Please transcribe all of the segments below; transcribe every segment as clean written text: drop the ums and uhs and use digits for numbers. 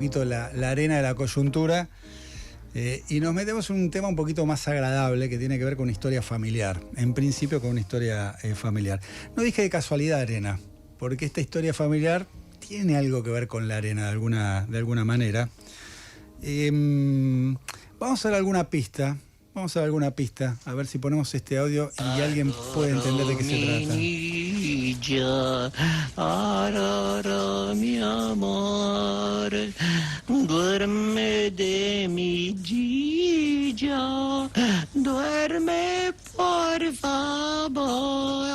poquito la arena de la coyuntura y nos metemos en un tema un poquito más agradable que tiene que ver con una historia familiar, en principio con una historia familiar. No dije de casualidad arena, porque esta historia familiar tiene algo que ver con la arena de alguna manera. Vamos a dar alguna pista. Vamos a dar alguna pista, a ver si ponemos este audio y alguien puede entender de qué se trata. Mi amor, duerme de mi Gilla, duerme por favor.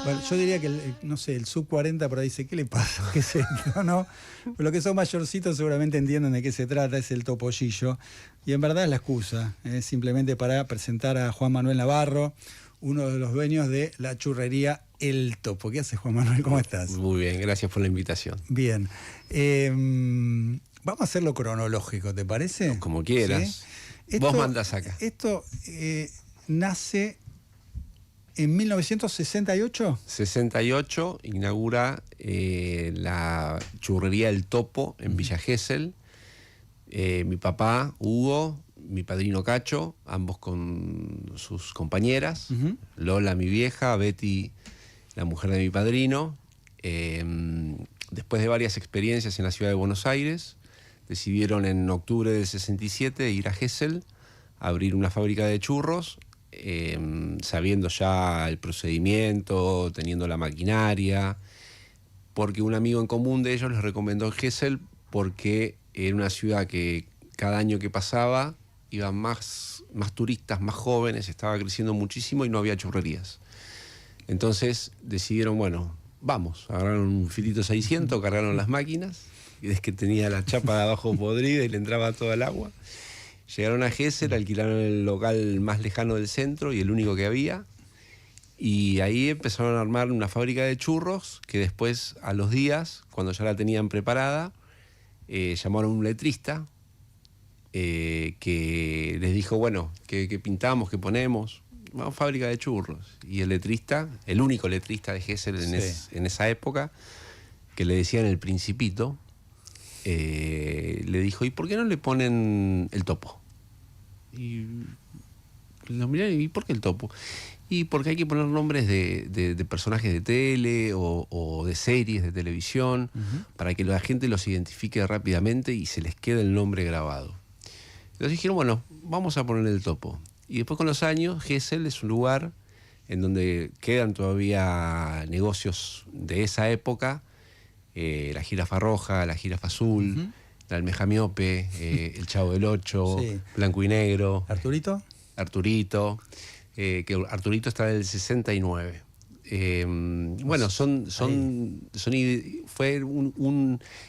Bueno, yo diría que, no sé, el sub 40 por ahí dice, ¿qué le pasa? ¿Qué es esto? ¿No? Pero los que son mayorcitos seguramente entienden de qué se trata, es el topollillo. Y en verdad es la excusa, es simplemente para presentar a Juan Manuel Navarro, uno de los dueños de la churrería El Topo. ¿Qué haces, Juan Manuel? ¿Cómo estás? Muy bien, gracias por la invitación. Bien. Vamos a hacerlo cronológico, ¿te parece? Como quieras. ¿Sí? Vos mandás acá. Esto nace en 1968. 68 inaugura la churrería El Topo en Villa Gesell. Mi papá, Hugo, mi padrino Cacho, ambos con sus compañeras. Lola, mi vieja, Betty, la mujer de mi padrino. Después de varias experiencias en la ciudad de Buenos Aires, decidieron en octubre del 67 ir a Gesell a abrir una fábrica de churros, sabiendo ya el procedimiento, teniendo la maquinaria, porque un amigo en común de ellos les recomendó Gesell porque era una ciudad que cada año que pasaba iban más turistas, más jóvenes, estaba creciendo muchísimo y no había churrerías. Entonces decidieron, bueno, vamos, agarraron un filito 600, cargaron las máquinas, y desde que tenía la chapa de abajo podrida y le entraba todo el agua. Llegaron a Gesell, alquilaron el local más lejano del centro y el único que había, y ahí empezaron a armar una fábrica de churros que después, a los días, cuando ya la tenían preparada, llamaron a un letrista que les dijo, bueno, ¿qué pintamos, qué ponemos? Vamos, fábrica de churros. Y el letrista, el único letrista de Gesell en esa época, que le decían el Principito, le dijo, ¿y por qué no le ponen El Topo? Y lo miraron, ¿y por qué El Topo? Y porque hay que poner nombres de personajes de tele o de series de televisión, para que la gente los identifique rápidamente y se les quede el nombre grabado. Entonces dijeron, bueno, vamos a poner El Topo. Y después con los años, Gesell es un lugar en donde quedan todavía negocios de esa época, la jirafa roja, la jirafa azul, la almeja miope, el Chavo del Ocho, Blanco y Negro. ¿Arturito? Arturito. Que Arturito está del 69. Bueno,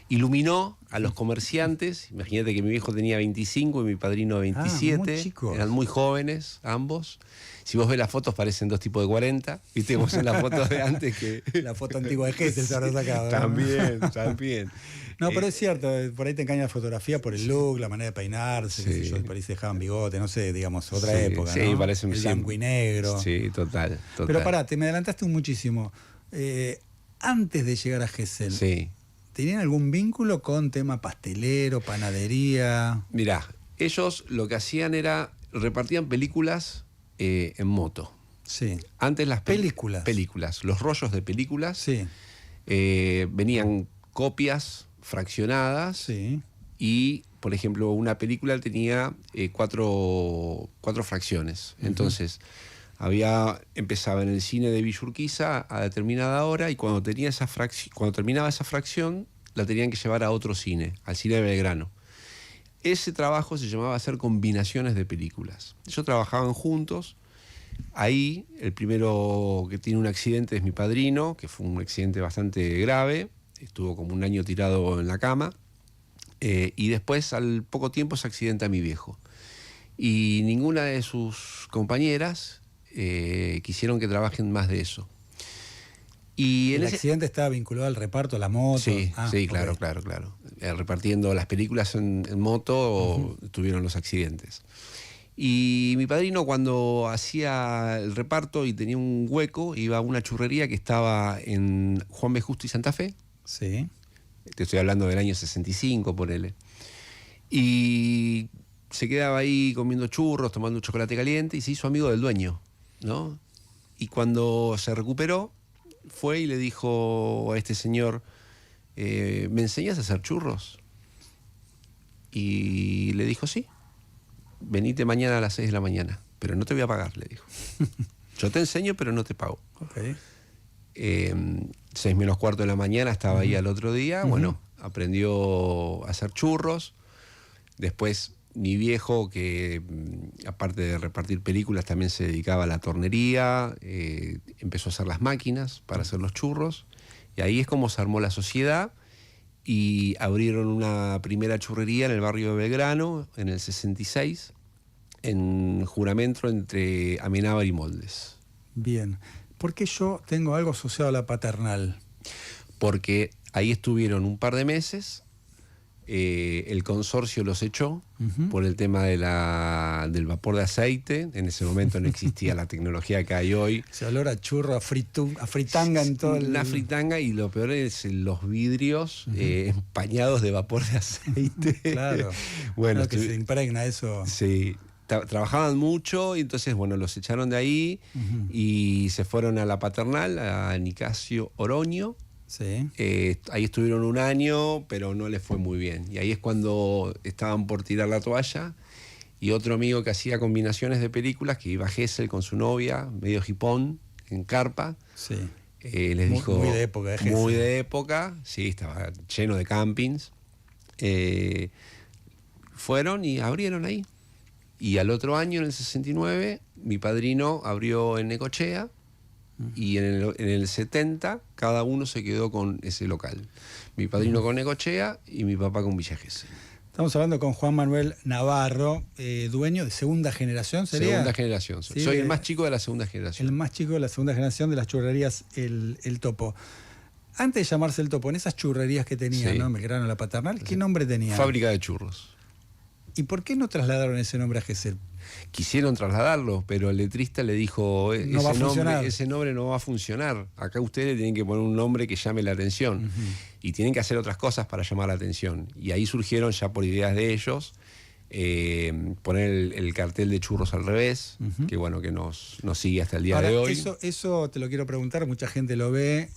iluminó a los comerciantes. Imagínate que mi viejo tenía 25 y mi padrino 27. Muy chicos. Eran muy jóvenes ambos. Si vos ves las fotos parecen dos tipos de 40. Viste vos en las fotos de antes que... La foto antigua de Gesell se habrá sacado, ¿no? También. No, pero es cierto, por ahí te engaña la fotografía por el look, la manera de peinarse, qué sé yo, por ahí se dejaban bigote, no sé, digamos, otra época, ¿no? Sí, parece el blanco y negro. Sí, total. Pero pará, me adelantaste muchísimo. Antes de llegar a Gesell, ¿tenían algún vínculo con tema pastelero, panadería? Mirá, ellos lo que hacían era, repartían películas en moto. Sí. Antes las películas, los rollos de películas, venían copias fraccionadas, y por ejemplo una película tenía cuatro fracciones. Entonces empezaba en el cine de Villa Urquiza a determinada hora, y cuando terminaba esa fracción la tenían que llevar a otro cine, al cine de Belgrano. Ese trabajo se llamaba hacer combinaciones de películas. Ellos trabajaban juntos. Ahí el primero que tiene un accidente es mi padrino, que fue un accidente bastante grave. Estuvo como un año tirado en la cama, y después al poco tiempo se accidenta mi viejo. Y ninguna de sus compañeras quisieron que trabajen más de eso. Y ¿El accidente estaba vinculado al reparto, a la moto? Sí, claro. Repartiendo las películas en moto tuvieron los accidentes. Y mi padrino, cuando hacía el reparto y tenía un hueco, iba a una churrería que estaba en Juan B. Justo y Santa Fe. Sí. Te estoy hablando del año 65, ponele. Y se quedaba ahí comiendo churros, tomando chocolate caliente y se hizo amigo del dueño, ¿no? Y cuando se recuperó, fue y le dijo a este señor, ¿me enseñas a hacer churros? Y le dijo, sí, venite mañana a las 6 de la mañana, pero no te voy a pagar, le dijo. Yo te enseño, pero no te pago. Okay. 6 menos cuarto de la mañana estaba ahí al otro día, bueno, aprendió a hacer churros. Después mi viejo, que aparte de repartir películas, también se dedicaba a la tornería, empezó a hacer las máquinas para hacer los churros, y ahí es como se armó la sociedad, y abrieron una primera churrería en el barrio de Belgrano, en el 66, en Juramento, entre Amenábar y Moldes. Bien. ¿Por qué yo tengo algo asociado a la paternal? Porque ahí estuvieron un par de meses. El consorcio los echó por el tema del vapor de aceite. En ese momento no existía la tecnología que hay hoy. Se olor a churro, a fritanga en todo el... La fritanga, y lo peor es los vidrios empañados de vapor de aceite. Claro. Bueno, que se impregna eso. Sí. Trabajaban mucho y entonces, bueno, los echaron de ahí y se fueron a la paternal, a Nicasio Oroño. Sí. Ahí estuvieron un año, pero no les fue muy bien. Y ahí es cuando estaban por tirar la toalla, y otro amigo que hacía combinaciones de películas, que iba a Gesell con su novia, medio hipón, en carpa. Sí. Les dijo... Muy de época, de Gesell. Muy de época, sí, estaba lleno de campings. Fueron y abrieron ahí. Y al otro año, en el 69, mi padrino abrió en Necochea, y en el 70 cada uno se quedó con ese local. Mi padrino con Necochea y mi papá con Villa Gesell. Estamos hablando con Juan Manuel Navarro, dueño de segunda generación, ¿sería? Segunda generación. Sí, soy el más chico de la segunda generación. El más chico de la segunda generación de las churrerías El Topo. Antes de llamarse El Topo, en esas churrerías que tenían, Sí. ¿no? Belgrano, la paternal, ¿qué nombre tenía? Fábrica de churros. ¿Y por qué no trasladaron ese nombre a Gesell? Quisieron trasladarlo, pero el letrista le dijo, No va a funcionar. ese nombre no va a funcionar. Acá ustedes le tienen que poner un nombre que llame la atención. Y tienen que hacer otras cosas para llamar la atención. Y ahí surgieron, ya por ideas de ellos, poner el cartel de churros al revés, que bueno, que nos sigue hasta el día Ahora, de hoy. Eso te lo quiero preguntar, mucha gente lo ve,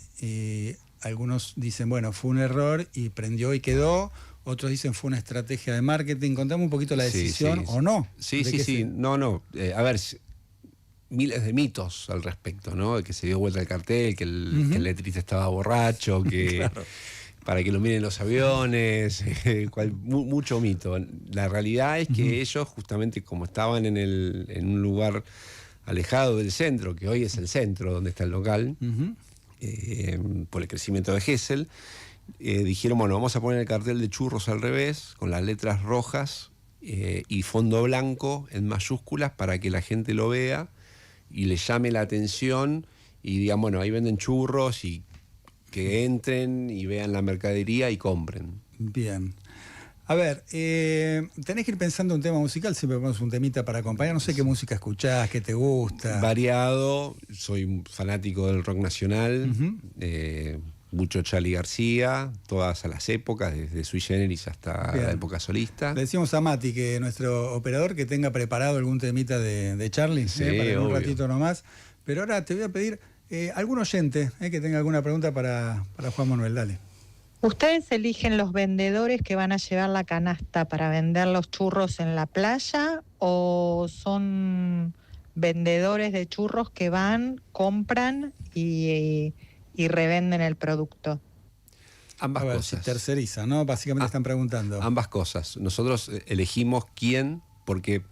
algunos dicen, bueno, fue un error y prendió y quedó, otros dicen fue una estrategia de marketing. Contame un poquito la decisión, Sí. o no. Sí. No. A ver, miles de mitos al respecto, ¿no? Que se dio vuelta el cartel, que el letrista estaba borracho, que... Claro. Para que lo miren los aviones, mucho mito. La realidad es que ellos, justamente como estaban en un lugar alejado del centro, que hoy es el centro donde está el local, por el crecimiento de Gesell, dijeron, bueno, vamos a poner el cartel de churros al revés, con las letras rojas y fondo blanco en mayúsculas, para que la gente lo vea y le llame la atención y digan, bueno, ahí venden churros, y que entren y vean la mercadería y compren. Bien. A ver, tenés que ir pensando un tema musical, siempre ponemos un temita para acompañar. No sé qué música escuchás, qué te gusta. Variado, soy fanático del rock nacional, mucho Charly García, todas a las épocas, desde Sui Generis hasta Bien. la época solista. Le decimos a Mati, que nuestro operador, que tenga preparado algún temita de Charly, Sí, para en un obvio. ratito nomás. Pero ahora te voy a pedir algún oyente que tenga alguna pregunta para Juan Manuel, dale. ¿Ustedes eligen los vendedores que van a llevar la canasta para vender los churros en la playa, o son vendedores de churros que van, compran y revenden el producto? Ambas A ver, cosas. si terceriza, ¿no? Básicamente están preguntando. Ambas cosas. Nosotros elegimos quién, porque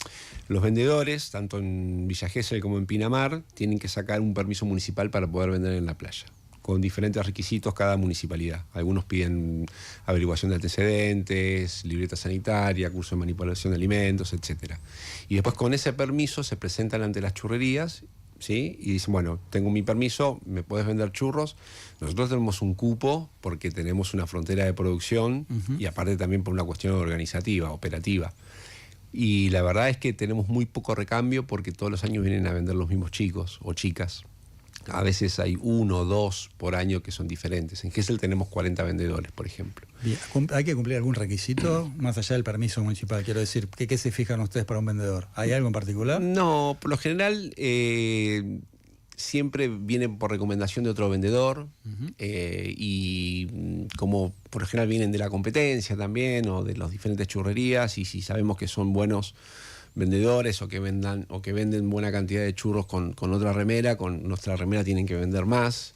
los vendedores, tanto en Villa Gesell como en Pinamar, tienen que sacar un permiso municipal para poder vender en la playa, con diferentes requisitos cada municipalidad. Algunos piden averiguación de antecedentes, libreta sanitaria, curso de manipulación de alimentos, etc. Y después con ese permiso se presentan ante las churrerías, ¿sí? Y dicen, bueno, tengo mi permiso, ¿me puedes vender churros? Nosotros tenemos un cupo porque tenemos una frontera de producción y aparte también por una cuestión organizativa, operativa. Y la verdad es que tenemos muy poco recambio porque todos los años vienen a vender los mismos chicos o chicas. A veces hay 1 o 2 por año que son diferentes. En Gesell tenemos 40 vendedores, por ejemplo. Bien. ¿Hay que cumplir algún requisito más allá del permiso municipal? Quiero decir, ¿qué se fijan ustedes para un vendedor? ¿Hay algo en particular? No, por lo general siempre vienen por recomendación de otro vendedor. Y como por lo general vienen de la competencia también o de las diferentes churrerías, y si sabemos que son buenos vendedores o que venden buena cantidad de churros con otra remera, con nuestra remera tienen que vender más.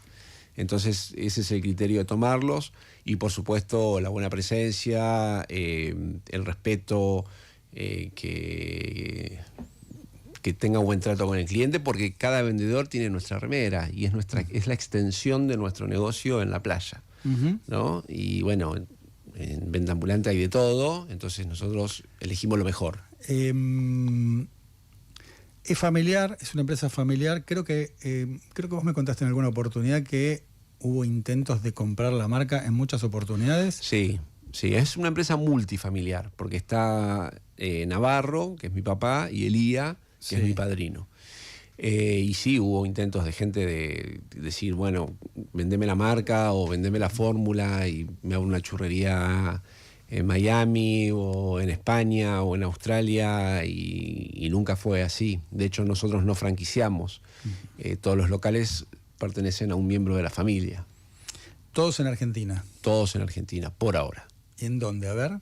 Entonces ese es el criterio de tomarlos, y por supuesto la buena presencia, el respeto, que tenga buen trato con el cliente, porque cada vendedor tiene nuestra remera y es la extensión de nuestro negocio en la playa, ¿no? Y bueno, en venta ambulante hay de todo, entonces nosotros elegimos lo mejor. Es familiar, es una empresa familiar. Creo que vos me contaste en alguna oportunidad que hubo intentos de comprar la marca en muchas oportunidades. Sí, es una empresa multifamiliar, porque está Navarro, que es mi papá, y Elía, que es mi padrino. Y sí, hubo intentos de gente de decir, bueno, vendeme la marca o vendeme la fórmula y me hago una churrería en Miami o en España o en Australia, y nunca fue así. De hecho, nosotros no franquiciamos. Todos los locales pertenecen a un miembro de la familia. ¿Todos en Argentina? Todos en Argentina, por ahora. ¿Y en dónde? A ver,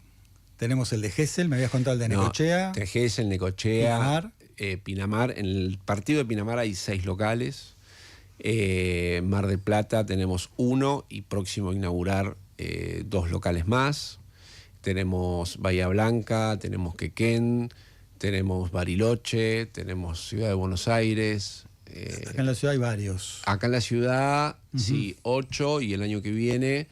tenemos el de Gesell, me habías contado el de Necochea. De Gesell, Necochea, Pinamar. Pinamar. En el partido de Pinamar hay 6 locales. Mar del Plata tenemos 1 y próximo a inaugurar 2 locales más. Tenemos Bahía Blanca, tenemos Quequén, tenemos Bariloche, tenemos Ciudad de Buenos Aires. Acá en la ciudad hay varios. Acá en la ciudad, sí, 8, y el año que viene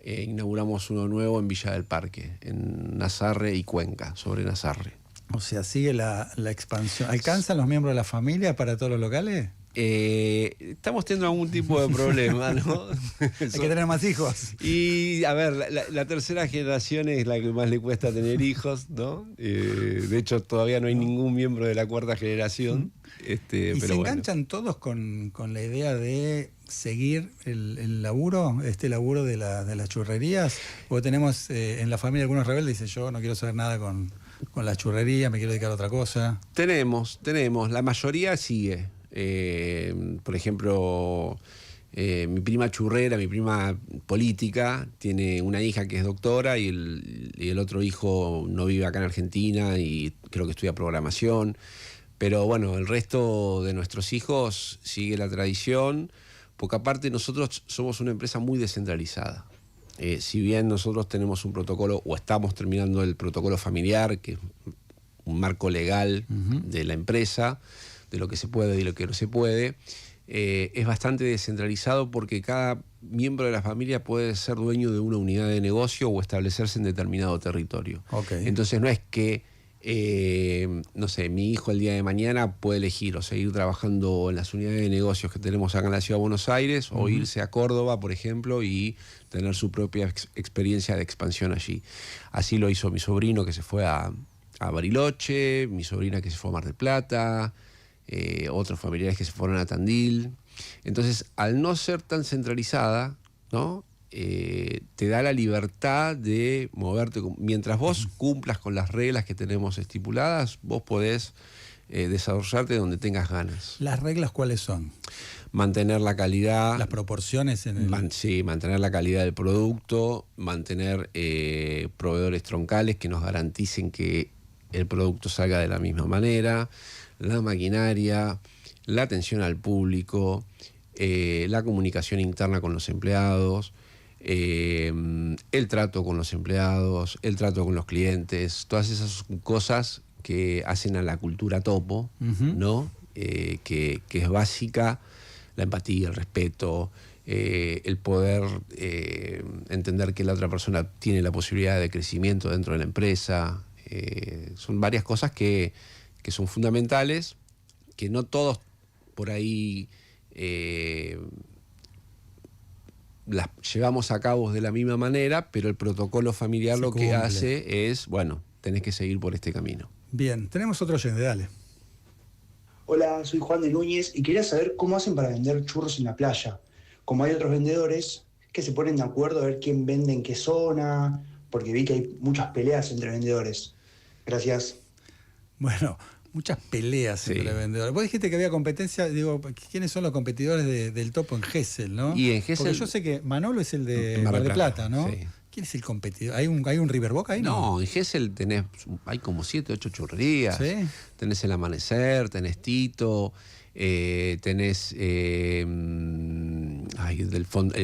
inauguramos uno nuevo en Villa del Parque, en Nazarre y Cuenca, sobre Nazarre. O sea, sigue la expansión. ¿Alcanzan los miembros de la familia para todos los locales? Estamos teniendo algún tipo de problema, ¿no? Hay que tener más hijos. Y, a ver, la tercera generación es la que más le cuesta tener hijos, ¿no? De hecho, todavía no hay ningún miembro de la 4ª generación. ¿Y pero se enganchan todos con la idea de seguir el laburo, este laburo de las churrerías? ¿O tenemos en la familia algunos rebeldes y dicen, yo no quiero saber nada con la churrería, me quiero dedicar a otra cosa? Tenemos. La mayoría sigue. Por ejemplo, mi prima churrera, mi prima política, tiene una hija que es doctora y el otro hijo no vive acá en Argentina y creo que estudia programación. Pero bueno, el resto de nuestros hijos sigue la tradición, porque aparte nosotros somos una empresa muy descentralizada. Si bien nosotros tenemos un protocolo, o estamos terminando el protocolo familiar, que es un marco legal de la empresa, de lo que se puede y lo que no se puede, es bastante descentralizado, porque cada miembro de la familia puede ser dueño de una unidad de negocio o establecerse en determinado territorio. Okay. Entonces no es que, no sé, mi hijo el día de mañana puede elegir o seguir trabajando en las unidades de negocios que tenemos acá en la Ciudad de Buenos Aires, o irse a Córdoba, por ejemplo, y tener su propia experiencia de expansión allí. Así lo hizo mi sobrino, que se fue a Bariloche, mi sobrina que se fue a Mar del Plata, otros familiares que se fueron a Tandil. Entonces, al no ser tan centralizada, ¿no? Te da la libertad de moverte. Mientras vos cumplas con las reglas que tenemos estipuladas, vos podés desarrollarte donde tengas ganas. ¿Las reglas cuáles son? Mantener la calidad. Las proporciones en el... Sí, mantener la calidad del producto, mantener proveedores troncales que nos garanticen que el producto salga de la misma manera, la maquinaria, la atención al público, la comunicación interna con los empleados, el trato con los empleados, el trato con los clientes, todas esas cosas que hacen a la cultura topo, ¿no? Que es básica, la empatía, el respeto, el poder entender que la otra persona tiene la posibilidad de crecimiento dentro de la empresa. Son varias cosas que son fundamentales, que no todos por ahí las llevamos a cabo de la misma manera, pero el protocolo familiar lo que hace es, bueno, tenés que seguir por este camino. Bien, tenemos otro oyente, dale. Hola, soy Juan de Núñez y quería saber cómo hacen para vender churros en la playa. Como hay otros vendedores que se ponen de acuerdo a ver quién vende en qué zona, porque vi que hay muchas peleas entre vendedores. Gracias. Bueno, muchas peleas Sí. entre vendedores. Vos dijiste que había competencia, digo, ¿quiénes son los competidores del topo en Gesell, no? Y en Gesell- Porque yo sé que Manolo es el de Mar Mar del del Plata, Plata, ¿no? sí. ¿Quién es el competidor? ¿Hay un Riverboca ahí? No, en Gesell hay como 7, 8 churrerías. ¿Sí? Tenés El Amanecer, tenés Tito, tenés El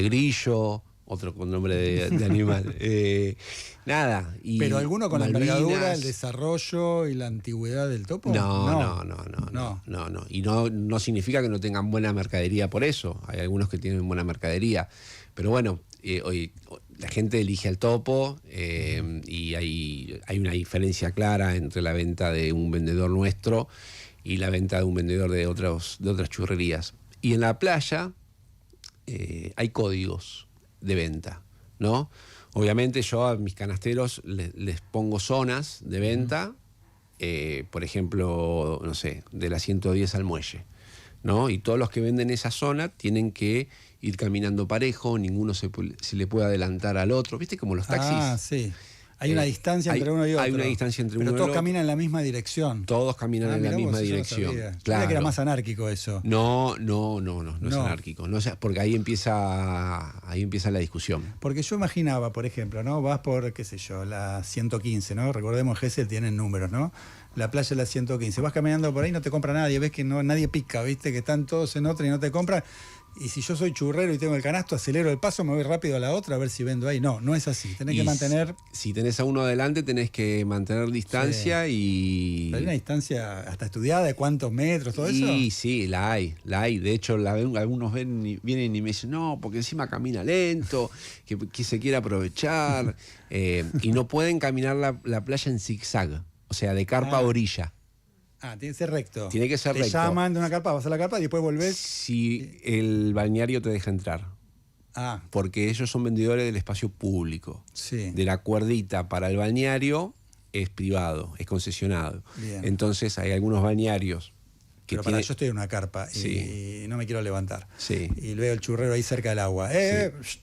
Grillo, otro con nombre de animal. Nada. Y ¿Pero alguno con Malvinas. la envergadura, el desarrollo y la antigüedad del topo? No. Y no significa que no tengan buena mercadería por eso. Hay algunos que tienen buena mercadería. Pero bueno, hoy la gente elige al topo y hay una diferencia clara entre la venta de un vendedor nuestro y la venta de un vendedor de otras churrerías. Y en la playa hay códigos de venta, ¿no? Obviamente yo a mis canasteros les pongo zonas de venta, por ejemplo, no sé, de la 110 al muelle, ¿no? Y todos los que venden esa zona tienen que ir caminando parejo, ninguno se le puede adelantar al otro, ¿viste? Como los taxis. Ah, sí. Hay una distancia entre uno y otro. Hay una distancia entre uno y Pero otro. todos caminan en la misma dirección. Todos caminan en la mirá misma vos, eso no dirección. sabía. Yo Claro. creía que era más anárquico eso. No es No. anárquico. No, porque ahí empieza la discusión. Porque yo imaginaba, por ejemplo, ¿no? Vas por, qué sé yo, la 115, ¿no? Recordemos, Gesell tienen números, ¿no? La playa es la 115. Vas caminando por ahí, no te compra nadie, ves que nadie pica, ¿viste? Que están todos en otra y no te compran. Y si yo soy churrero y tengo el canasto, acelero el paso, me voy rápido a la otra a ver si vendo ahí. No es así. Tenés que mantener... Si tenés a uno adelante, tenés que mantener distancia y... ¿Hay una distancia hasta estudiada de cuántos metros, todo eso? Y sí, la hay. De hecho, algunos vienen y me dicen, no, porque encima camina lento, que se quiere aprovechar. Y no pueden caminar la playa en zigzag, o sea, de carpa a orilla. Ah, tiene que ser recto. Tiene que ser te recto. Te llaman de una carpa, vas a la carpa y después volvés. Si el balneario te deja entrar. Ah, Porque ellos son vendedores del espacio público. sí. De la cuerdita para el balneario es privado, es concesionado. Bien. Entonces hay algunos balnearios que Pero yo estoy en una carpa y no me quiero levantar. Sí. Y veo el churrero ahí cerca del agua.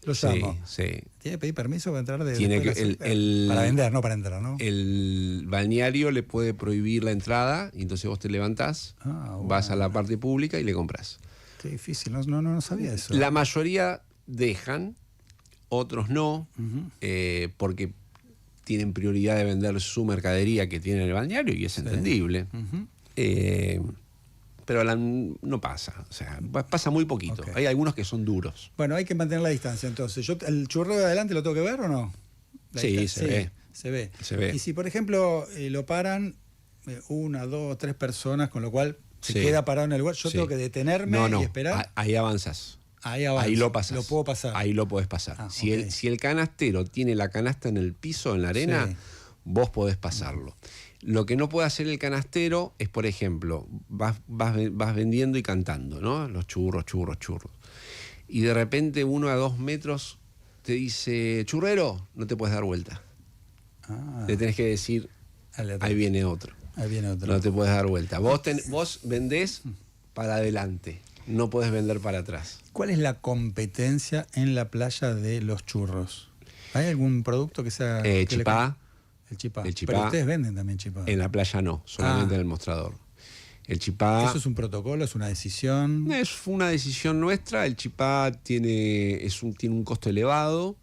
Lo llamo. Sí. ¿Tiene que pedir permiso para entrar? Tiene que, para vender, no para entrar, ¿no? El balneario le puede prohibir la entrada y entonces vos te levantás, vas a la parte pública y le compras. Qué difícil, no sabía eso. La mayoría dejan, otros no, porque tienen prioridad de vender su mercadería que tiene en el balneario y es entendible. Pero no pasa, o sea, pasa muy poquito. Okay. Hay algunos que son duros. Bueno, hay que mantener la distancia entonces. ¿El churrero de adelante lo tengo que ver o no? Sí, se ve. Se ve. Y si, por ejemplo, lo paran 1, 2, 3 personas, con lo cual se queda parado en el lugar, yo tengo que detenerme y esperar. Ahí avanzas. Ahí lo pasas. Lo puedo pasar. Ahí lo podés pasar. Si el canastero tiene la canasta en el piso, en la arena, vos podés pasarlo. Lo que no puede hacer el canastero es, por ejemplo, vas vendiendo y cantando, ¿no? Los churros. Y de repente 1 a 2 metros te dice, churrero, no te puedes dar vuelta. Le tenés que decir, ahí viene otro. No te puedes dar vuelta. Vos vendés para adelante, no podés vender para atrás. ¿Cuál es la competencia en la playa de los churros? ¿Hay algún producto que sea... Chipá. El chipá. El chipá. Pero ustedes venden también chipá. En la playa no, solamente en el mostrador. El chipá... ¿Eso es un protocolo? ¿Es una decisión? Fue una decisión nuestra. El chipá tiene un costo elevado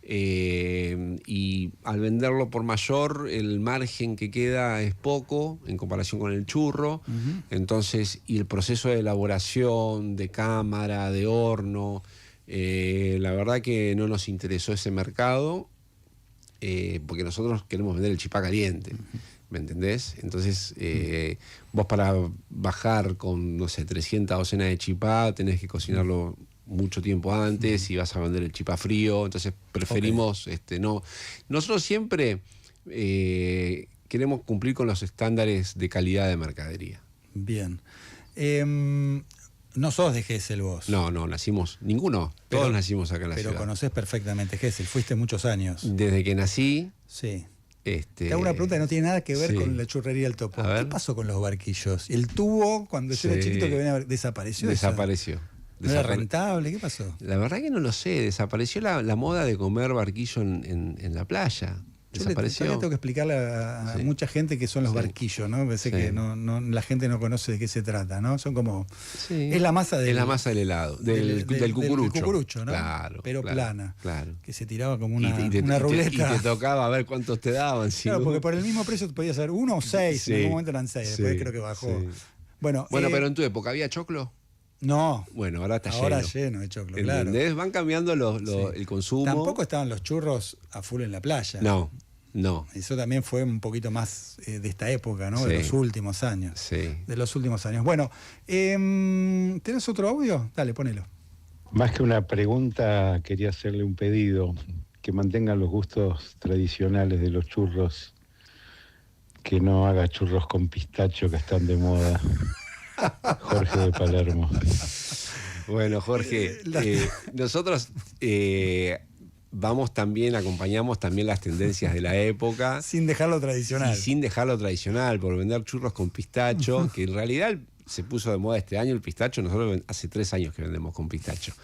y al venderlo por mayor el margen que queda es poco en comparación con el churro. Entonces, y el proceso de elaboración, de cámara, de horno, la verdad que no nos interesó ese mercado. Porque nosotros queremos vender el chipá caliente, ¿me entendés? Entonces, vos para bajar con, no sé, 300 docenas de chipá, tenés que cocinarlo mucho tiempo antes y vas a vender el chipá frío, entonces preferimos, no. Nosotros siempre queremos cumplir con los estándares de calidad de mercadería. Bien. No sos de Gesell vos. No, nacimos, ninguno, todos nacimos acá en la ciudad. Pero conocés perfectamente Gesell, fuiste muchos años. Desde que nací, sí. Te hago una pregunta que no tiene nada que ver sí. con la churrería del Topo. A ver. ¿Qué pasó con los barquillos? El tubo, cuando yo era Sí. chiquito, que venía, desapareció. Desapareció. ¿No era rentable? ¿Qué pasó? La verdad que no lo sé. Desapareció la moda de comer barquillo en la playa. Yo Desapareció. todavía tengo que explicarle a Sí. mucha gente qué son los Sí. barquillos, ¿no? Pensé Sí. que la gente no conoce de qué se trata, ¿no? Son como... Sí. Es la masa del... Es la masa del helado, del cucurucho. Del cucurucho, ¿no? Claro. Pero claro, plana. Claro. Que se tiraba como Y una ruleta. Y te tocaba a ver cuántos te daban. Si Claro, no- porque por el mismo precio podía ser 1 o 6, Sí. en algún momento eran 6, después Sí, creo que bajó. sí. Bueno, Bueno, pero en tu época, ¿había choclo? no, Bueno, ahora está ahora lleno. lleno de choclo, claro. ¿Entendés? Van cambiando Sí. el consumo. Tampoco estaban los churros a full en la playa. No, no. Eso también fue un poquito más de esta época, ¿no? De Sí. los últimos años. Sí. De los últimos años. Bueno, ¿tenés otro audio? Dale, ponelo. Más que una pregunta, quería hacerle un pedido, que mantengan los gustos tradicionales de los churros, que no haga churros con pistacho que están de moda. Jorge de Palermo. Bueno, Jorge, nosotros vamos también, acompañamos también las tendencias de la época. Sin dejarlo tradicional. Y sin dejarlo tradicional, por vender churros con pistacho, que en realidad se puso de moda este año el pistacho. Nosotros hace 3 años que vendemos con pistacho.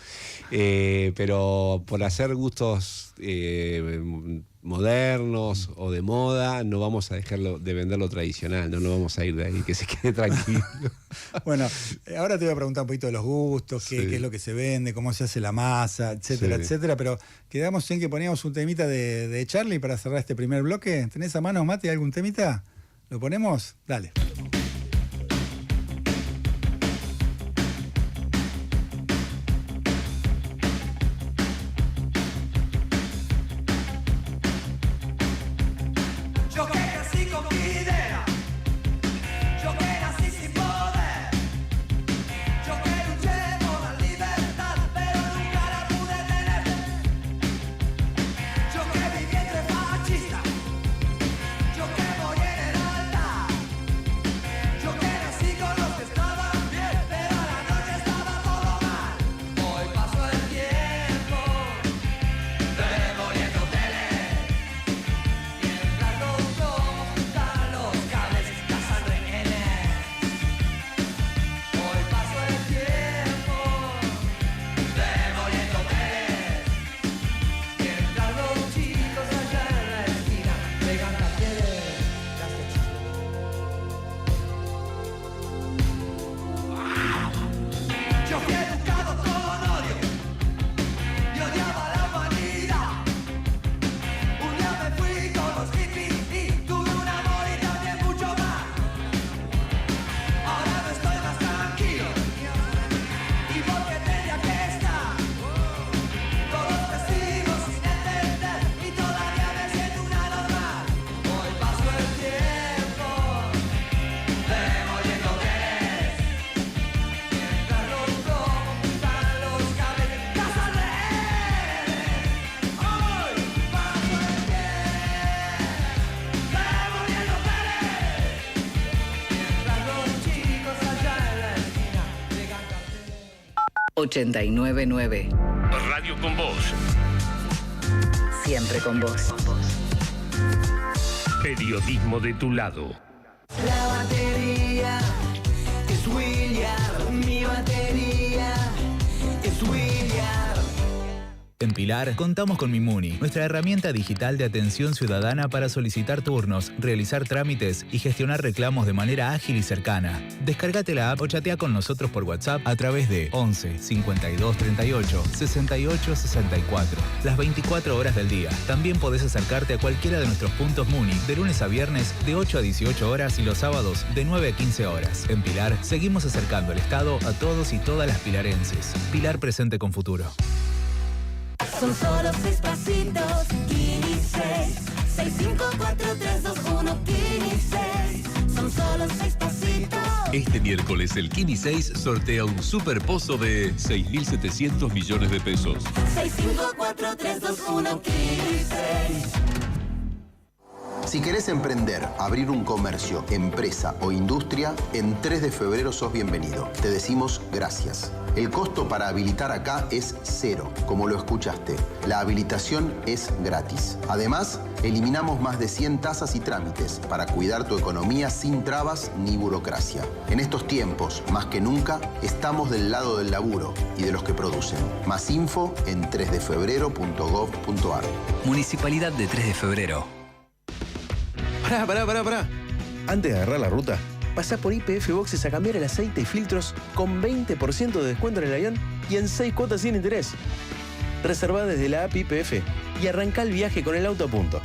Pero por hacer gustos modernos o de moda, no vamos a dejarlo de venderlo tradicional, no nos vamos a ir de ahí, que se quede tranquilo. Bueno, ahora te voy a preguntar un poquito de los gustos, Sí. qué es lo que se vende, cómo se hace la masa, etcétera, Sí. etcétera, pero quedamos en que poníamos un temita de Charlie para cerrar este primer bloque. ¿Tenés a mano, Mati, algún temita? ¿Lo ponemos? Dale. Yo que nací con mi idea, yo que nací sin poder, yo que luché por la libertad, pero nunca la pude tener. Yo que viví entre fascistas, yo que morí en el altar, yo que nací con los que estaban bien, pero a la noche estaba todo mal. Hoy pasó el tiempo, demoliendo hoteles. Mientras los globos juntan los cables, cazan rehenes. Hoy pasó el tiempo, demoliendo hoteles. Mientras los chicos allá en la esquina pegan carteles. Yo fui educado con odio y odiaba la humanidad. Un día me fui con los hippies y tuve un amor y también mucho más. Ahora no estoy más tranquilo y porque tenía que estar. Todos vestidos sin entender y todavía me siento una normal. Hoy pasó el tiempo, demoliendo hoteles. Mientras los globos juntan los cables, cazan rehenes. Hoy pasó el tiempo, demoliendo hoteles. Mientras los chicos allá en la esquina pegan carteles. 899. Radio con Voz. Siempre con vos. Periodismo de tu lado. La batería es William, mi batería es William. En Pilar contamos con Mimuni, nuestra herramienta digital de atención ciudadana para solicitar turnos, realizar trámites y gestionar reclamos de manera ágil y cercana. Descárgate la app o chatea con nosotros por WhatsApp a través de 11 52 38 68 64. Las 24 horas del día. También podés acercarte a cualquiera de nuestros puntos Muni de lunes a viernes de 8 a 18 horas y los sábados de 9 a 15 horas. En Pilar seguimos acercando el Estado a todos y todas las pilarenses. Pilar presente con futuro. Son solo 6 pasitos, Kini 6, 6, 5, 4, 3, 2, 1, Kini 6. Son solo 6 pasitos. Este miércoles el Kini 6 sortea un super pozo de 6.700 millones de pesos. 6, 5, 4, 3, 2, 1, Kini 6. Si querés emprender, abrir un comercio, empresa o industria, en 3 de febrero sos bienvenido. Te decimos gracias. El costo para habilitar acá es 0, como lo escuchaste. La habilitación es gratis. Además, eliminamos más de 100 tasas y trámites para cuidar tu economía sin trabas ni burocracia. En estos tiempos, más que nunca, estamos del lado del laburo y de los que producen. Más info en 3defebrero.gov.ar. Municipalidad de 3 de Febrero. Pará. Antes de agarrar la ruta, pasá por YPF Boxes a cambiar el aceite y filtros con 20% de descuento en el avión y en 6 cuotas sin interés. Reservá desde la app YPF y arrancá el viaje con el auto a punto.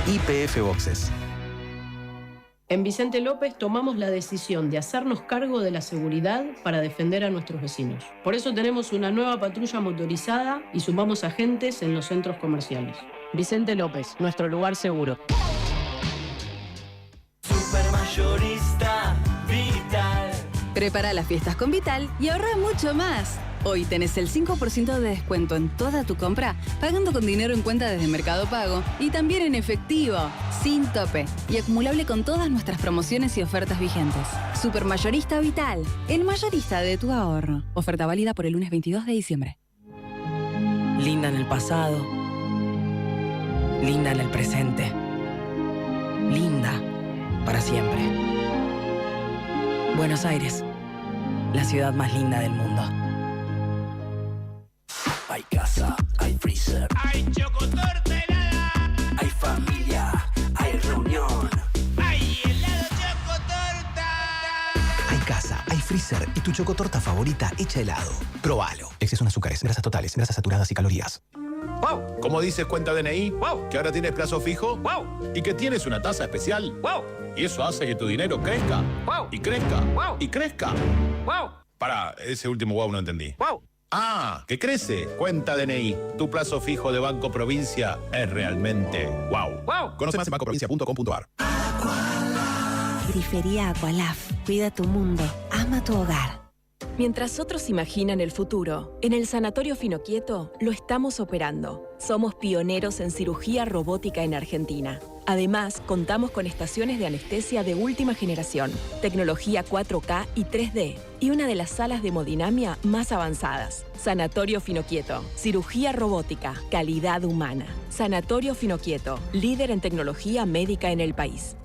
YPF Boxes. En Vicente López tomamos la decisión de hacernos cargo de la seguridad para defender a nuestros vecinos. Por eso tenemos una nueva patrulla motorizada y sumamos agentes en los centros comerciales. Vicente López, nuestro lugar seguro. Supermayorista Vital. Prepara las fiestas con Vital y ahorra mucho más. Hoy tenés el 5% de descuento en toda tu compra, pagando con dinero en cuenta desde Mercado Pago y también en efectivo, sin tope y acumulable con todas nuestras promociones y ofertas vigentes. Supermayorista Vital, el mayorista de tu ahorro. Oferta válida por el lunes 22 de diciembre. Linda en el pasado, linda en el presente, linda para siempre. Buenos Aires, la ciudad más linda del mundo. Hay casa, hay freezer, hay chocotorta helada, hay familia, hay reunión, hay helado chocotorta. Hay casa, hay freezer y tu chocotorta favorita hecha helado. Probalo. Exceso en azúcares, grasas totales, grasas saturadas y calorías. ¡Wow! Como dices cuenta DNI, ¡wow! Que ahora tienes plazo fijo, ¡wow! Y que tienes una tasa especial, ¡wow! Y eso hace que tu dinero crezca, ¡wow! Y crezca, ¡wow! Y crezca, ¡wow! Pará, ese último wow no entendí. ¡Wow! Ah, que crece. Cuenta DNI. Tu plazo fijo de Banco Provincia es realmente wow. ¡Wow! Conoce más en bancoprovincia.com.ar. Grifería Aqualaf. Cuida tu mundo. Ama tu hogar. Mientras otros imaginan el futuro, en el Sanatorio Finoquieto lo estamos operando. Somos pioneros en cirugía robótica en Argentina. Además, contamos con estaciones de anestesia de última generación, tecnología 4K y 3D, y una de las salas de hemodinamia más avanzadas. Sanatorio Finoquieto, cirugía robótica, calidad humana. Sanatorio Finoquieto, líder en tecnología médica en el país.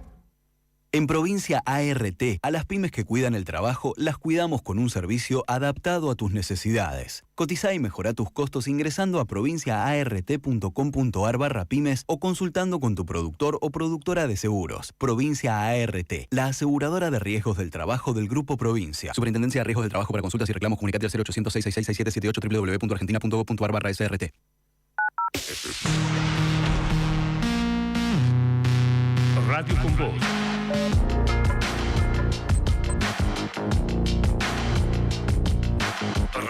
En Provincia ART, a las pymes que cuidan el trabajo, las cuidamos con un servicio adaptado a tus necesidades. Cotiza y mejora tus costos ingresando a provinciaart.com.ar/pymes o consultando con tu productor o productora de seguros. Provincia ART, la aseguradora de riesgos del trabajo del Grupo Provincia. Superintendencia de Riesgos del Trabajo. Para consultas y reclamos, comunicate al 0800 666 6778 www.argentina.gov.ar/SRT. Radio con Voz.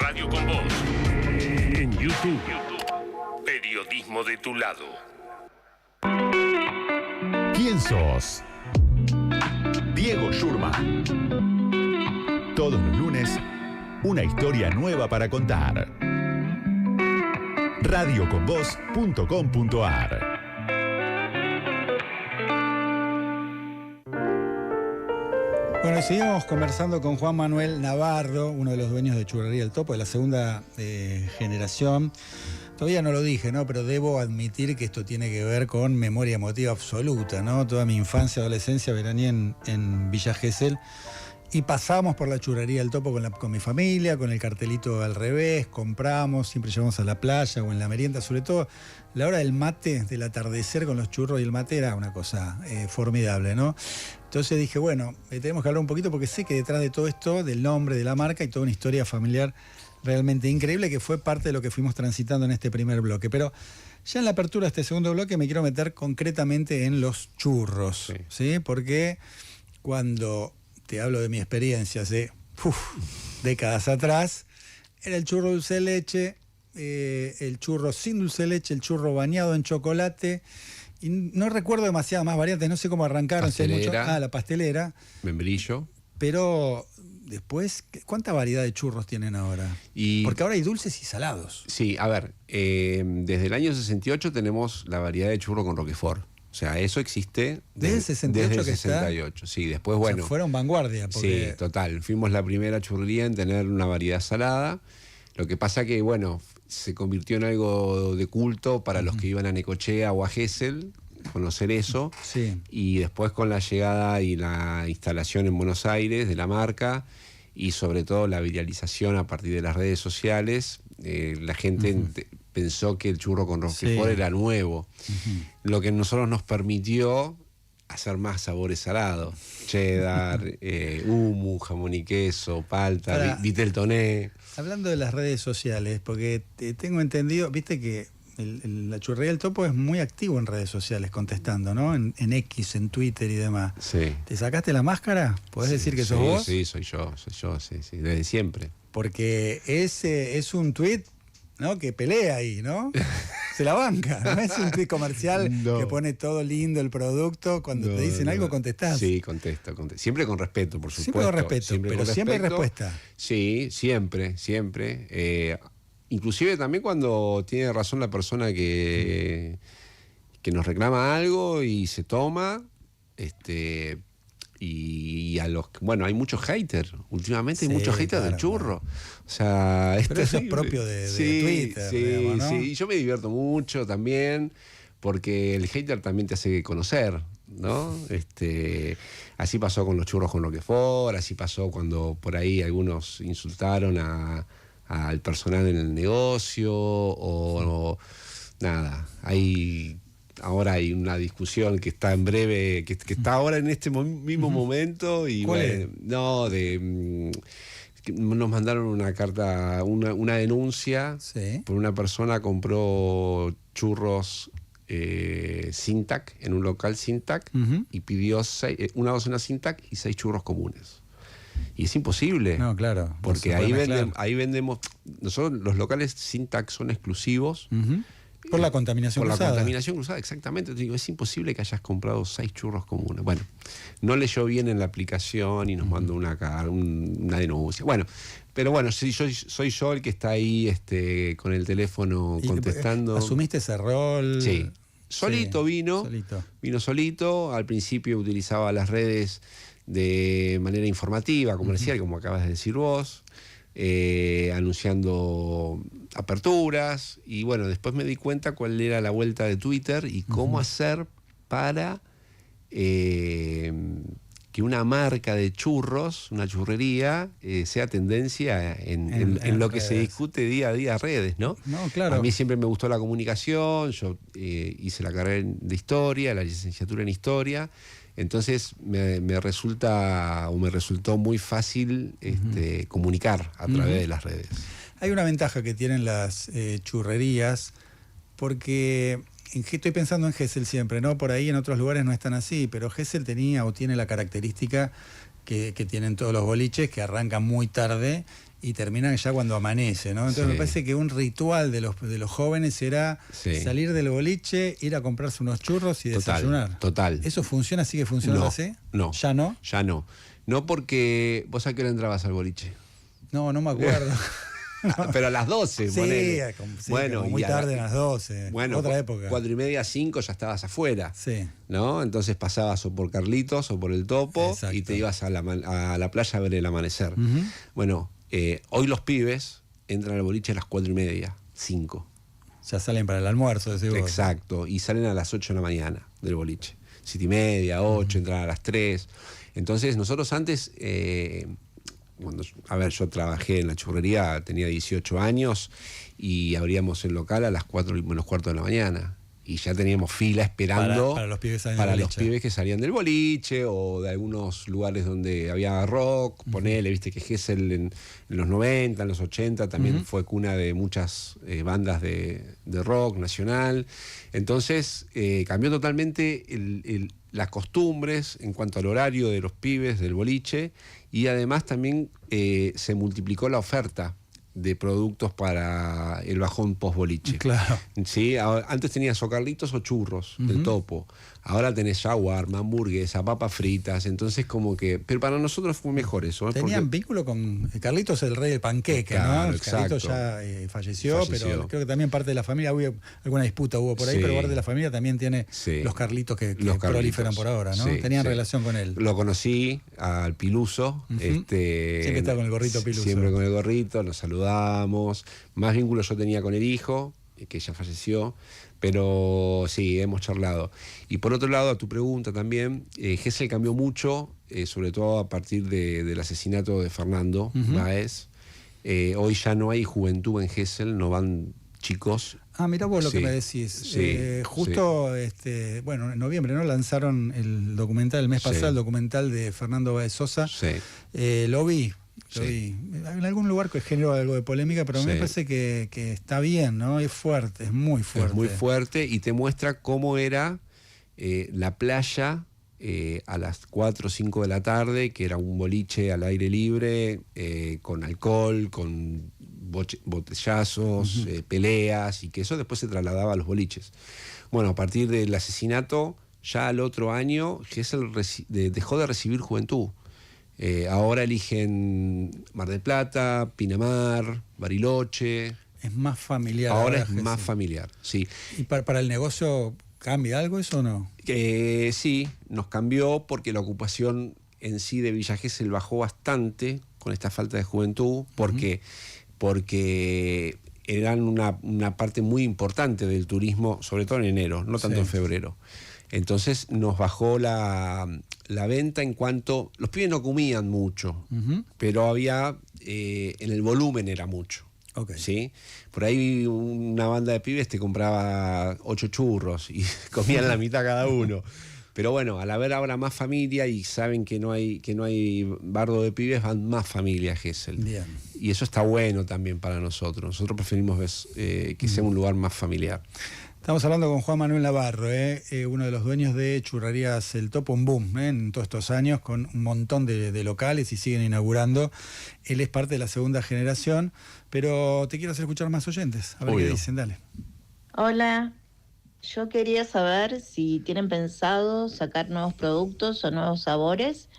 Radio con Voz. En YouTube. Periodismo de tu lado. ¿Quién sos? Diego Schurman. Todos los lunes, una historia nueva para contar. radioconvoz.com.ar. Bueno, y seguimos conversando con Juan Manuel Navarro, uno de los dueños de Churrería El Topo, de la segunda generación. Todavía no lo dije, ¿no? Pero debo admitir que esto tiene que ver con memoria emotiva absoluta, ¿no? Toda mi infancia, adolescencia, veraneé en Villa Gesell y pasábamos por la Churrería El Topo con mi familia, con el cartelito al revés, compramos, siempre llevamos a la playa o en la merienda, sobre todo la hora del mate, del atardecer con los churros y el mate era una cosa formidable, ¿no? Entonces dije, bueno, tenemos que hablar un poquito porque sé que detrás de todo esto, del nombre, de la marca, hay toda una historia familiar realmente increíble que fue parte de lo que fuimos transitando en este primer bloque. Pero ya en la apertura de este segundo bloque me quiero meter concretamente en los churros, ¿sí? Porque cuando te hablo de mi experiencia hace décadas atrás, era el churro dulce de leche, el churro sin dulce de leche, el churro bañado en chocolate. Y no recuerdo demasiadas más variantes, no sé cómo arrancaron. Pastelera. La pastelera. Membrillo. Pero después, ¿cuánta variedad de churros tienen ahora? Porque ahora hay dulces y salados. Sí, a ver, desde el año 68 tenemos la variedad de churro con Roquefort. O sea, eso existe desde el 68 desde el que 68, sí. Después, O sea, bueno. fueron vanguardia. Porque... Sí, total. Fuimos la primera churrería en tener una variedad salada. Lo que pasa que, bueno, se convirtió en algo de culto para los que iban a Necochea o a Gesell, conocer eso. Sí. Y después con la llegada y la instalación en Buenos Aires de la marca y sobre todo la viralización a partir de las redes sociales, la gente pensó que el churro con Roquefort era nuevo. Lo que a nosotros nos permitió hacer más sabores salados. Cheddar, hummus, jamón y queso, palta, vitel toné. Hablando de las redes sociales, porque tengo entendido, viste que la churrería del Topo es muy activo en redes sociales, contestando, ¿no? En X, en Twitter y demás. Sí. ¿Te sacaste la máscara? ¿Podés decir que sos vos? Sí, soy yo, sí, desde siempre. Porque es un tweet, ¿no? Que pelea ahí, ¿no? Se la banca, no es un tweet comercial que pone todo lindo el producto. Cuando te dicen algo, contestás. Sí, contesto. Siempre con respeto, por supuesto. Siempre con respeto, pero siempre hay respuesta. Sí, siempre. Inclusive también cuando tiene razón la persona que nos reclama algo y se toma, y a los, bueno, hay muchos haters, últimamente hay muchos haters del churro. O sea, pero eso es propio de Twitter. Sí, digamos, ¿no? sí, y yo me divierto mucho también, porque el hater también te hace conocer, ¿no? Así pasó con los churros con Roquefort, así pasó cuando por ahí algunos insultaron al personal en el negocio, o nada, ahora hay una discusión que está en breve, que está ahora en este mismo momento, y bueno, nos mandaron una carta, una denuncia por una persona compró churros Sintac en un local Sintac y pidió una docena Sintac y 6 churros comunes. Y es imposible. No, claro. Porque ahí vendemos. Nosotros, los locales Sintac son exclusivos. Por la contaminación cruzada. Por la contaminación cruzada, exactamente. Te digo, es imposible que hayas comprado 6 churros comunes. Bueno, no leyó bien en la aplicación y nos mandó una denuncia. Bueno, pero bueno, sí, soy yo el que está ahí con el teléfono contestando. ¿Asumiste ese rol? Sí. Solito vino solito. Al principio utilizaba las redes de manera informativa, comercial, como acabas de decir vos. Anunciando aperturas, y bueno, después me di cuenta cuál era la vuelta de Twitter y cómo hacer para que una marca de churros, una churrería, sea tendencia en lo que se discute día a día en redes, ¿no? No, claro. A mí siempre me gustó la comunicación, yo hice la carrera de historia, la licenciatura en historia. Entonces me resultó muy fácil comunicar a través de las redes. Hay una ventaja que tienen las churrerías, porque estoy pensando en Gesell siempre, ¿no? Por ahí en otros lugares no están así, pero Gesell tenía o tiene la característica que tienen todos los boliches, que arrancan muy tarde y terminan ya cuando amanece, ¿no? Entonces me parece que un ritual de los jóvenes era salir del boliche, ir a comprarse unos churros y desayunar. Total. ¿Eso funciona? ¿Sigue funcionando así? No. ¿Ya no? Ya no. No, porque vos a qué hora entrabas al boliche. No me acuerdo. Pero a las 12, bueno, como muy tarde a las 12. Bueno, otra época. 4:30, 5 ya estabas afuera. Sí. ¿No? Entonces pasabas o por Carlitos o por el Topo. Exacto. Y te ibas a la playa a ver el amanecer. Bueno, hoy los pibes entran al boliche a las 4:30, 5. Ya salen para el almuerzo, decís vos. Exacto, y salen a las 8 de la mañana del boliche. 7:30, 8, entran a las 3. Entonces nosotros antes, yo trabajé en la churrería, tenía 18 años y abríamos el local a las 4:45 de la mañana. Y ya teníamos fila esperando para los pibes que salían del boliche o de algunos lugares donde había rock. Ponele, viste que Gesell en los 90, en los 80 también fue cuna de muchas bandas de rock nacional. Entonces cambió totalmente las costumbres en cuanto al horario de los pibes del boliche, y además también se multiplicó la oferta de productos para el bajón post-boliche. Claro. ¿Sí? Antes tenías o Carlitos o churros del Topo. Ahora tenés shawarma, hamburguesa, papas fritas. Entonces como que... Pero para nosotros fue mejor eso. Tenían vínculo con Carlitos, el rey del panqueque, claro, ¿no? Carlitos ya falleció, pero creo que también parte de la familia, alguna disputa hubo por ahí, pero parte de la familia también tiene los Carlitos que proliferan por ahora, ¿no? Tenían relación con él. Lo conocí al Piluso. Siempre está con el gorrito Piluso. Siempre con el gorrito, nos saludamos. Más vínculo yo tenía con el hijo, que ya falleció. Pero sí, hemos charlado. Y por otro lado, a tu pregunta también, Gesell cambió mucho, sobre todo a partir del asesinato de Fernando Báez. Hoy ya no hay juventud en Gesell, no van chicos. Mirá vos lo que me decís. Justo, bueno, en noviembre, ¿no? Lanzaron el documental, el mes pasado, el documental de Fernando Báez Sosa. Lo vi. En algún lugar que generó algo de polémica, pero me parece que está bien, ¿no? Es fuerte, es muy fuerte. Es muy fuerte y te muestra cómo era la playa a las 4 o 5 de la tarde, que era un boliche al aire libre, con alcohol, con botellazos, peleas, y que eso después se trasladaba a los boliches. Bueno, a partir del asesinato, ya al otro año, Gesell dejó de recibir juventud. Ahora eligen Mar del Plata, Pinamar, Bariloche. Es más familiar. Ahora es más familiar, sí. ¿Y para el negocio cambia algo eso o no? Sí, nos cambió porque la ocupación en sí de Villa Gesell bajó bastante con esta falta de juventud, porque eran una parte muy importante del turismo, sobre todo en enero, no tanto en febrero. Entonces nos bajó la venta en cuanto... Los pibes no comían mucho, pero había... en el volumen era mucho. ¿Sí? Por ahí una banda de pibes te compraba 8 churros y comían la mitad cada uno. Pero bueno, al haber ahora más familia y saben que no hay bardo de pibes, van más familia a Gesell. Bien. Y eso está bueno también para nosotros. Nosotros preferimos que sea un lugar más familiar. Estamos hablando con Juan Manuel Navarro, uno de los dueños de Churrerías El Topo, un boom en todos estos años, con un montón de locales y siguen inaugurando. Él es parte de la segunda generación, pero te quiero hacer escuchar más oyentes. A ver qué dicen, dale. Hola, yo quería saber si tienen pensado sacar nuevos productos o nuevos sabores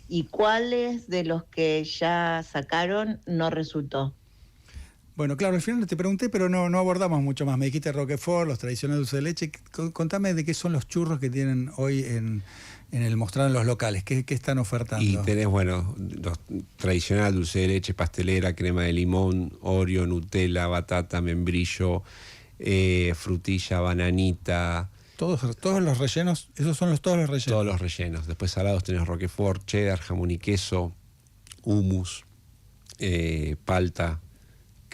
y cuáles de los que ya sacaron no resultó. Bueno, claro, al final te pregunté, pero no abordamos mucho más. Me dijiste Roquefort, los tradicionales dulces de leche. Contame de qué son los churros que tienen hoy en el mostrado en los locales. ¿Qué están ofertando? Y tenés, bueno, los tradicionales dulce de leche, pastelera, crema de limón, Oreo, Nutella, batata, membrillo, frutilla, bananita. Todos los rellenos, esos son todos los rellenos. Todos los rellenos. Después salados tenés Roquefort, cheddar, jamón y queso, hummus, palta,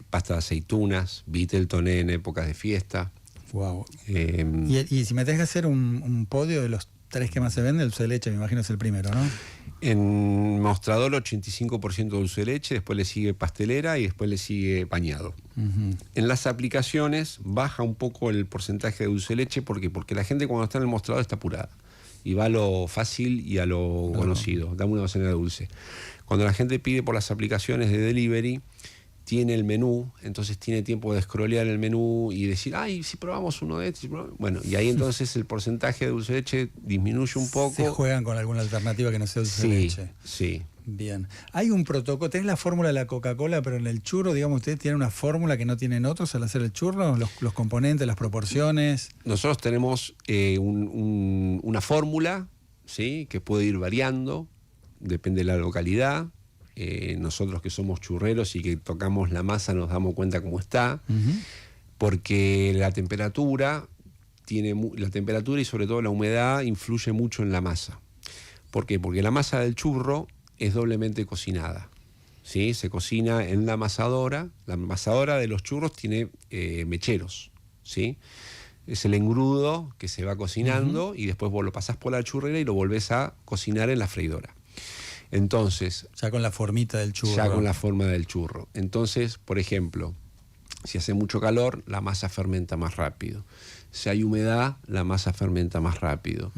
pasta de aceitunas, Beatleton en épocas de fiesta. Wow. Y si me tenés que hacer un podio de los 3 que más se venden, el dulce de leche, me imagino es el primero, ¿no? En mostrador 85% dulce de leche, después le sigue pastelera y después le sigue bañado. En las aplicaciones baja un poco el porcentaje de dulce de leche porque la gente cuando está en el mostrador está apurada y va a lo fácil y a lo conocido. Dame una docena de dulce. Cuando la gente pide por las aplicaciones de delivery, tiene el menú, entonces tiene tiempo de scrollear el menú y decir, ay, si probamos uno de estos. Bueno, y ahí entonces el porcentaje de dulce de leche disminuye un poco. Se juegan con alguna alternativa que no sea dulce de leche. Sí. Bien. Hay un protocolo, tenés la fórmula de la Coca-Cola, pero en el churro, digamos, ustedes tienen una fórmula que no tienen otros al hacer el churro, los componentes, las proporciones. Nosotros tenemos una fórmula, ¿sí?, que puede ir variando, depende de la localidad. Nosotros que somos churreros y que tocamos la masa nos damos cuenta cómo está, porque la temperatura y sobre todo la humedad influye mucho en la masa. ¿Por qué? Porque la masa del churro es doblemente cocinada, ¿sí? Se cocina en la amasadora. La amasadora de los churros tiene mecheros, ¿sí? Es el engrudo que se va cocinando y después vos lo pasás por la churrera y lo volvés a cocinar en la freidora. Entonces... Ya con la formita del churro. Ya con la forma del churro. Entonces, por ejemplo, si hace mucho calor, la masa fermenta más rápido. Si hay humedad, la masa fermenta más rápido.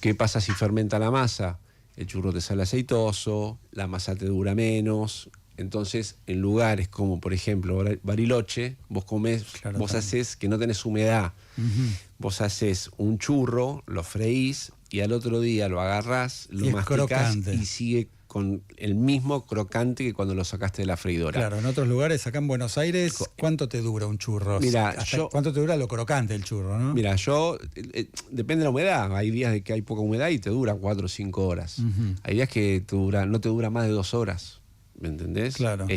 ¿Qué pasa si fermenta la masa? El churro te sale aceitoso, la masa te dura menos, Entonces, en lugares como, por ejemplo, Bariloche, vos comés, vos haces que no tenés humedad. Vos haces un churro, lo freís y al otro día lo agarrás, lo masticás y sigue con el mismo crocante que cuando lo sacaste de la freidora. Claro, en otros lugares, acá en Buenos Aires, ¿cuánto te dura un churro? Mira, ¿cuánto te dura lo crocante del churro, no? Mira, depende de la humedad. Hay días de que hay poca humedad y te dura 4 o 5 horas. Hay días que no te dura más de 2 horas. ¿Me entendés? Claro.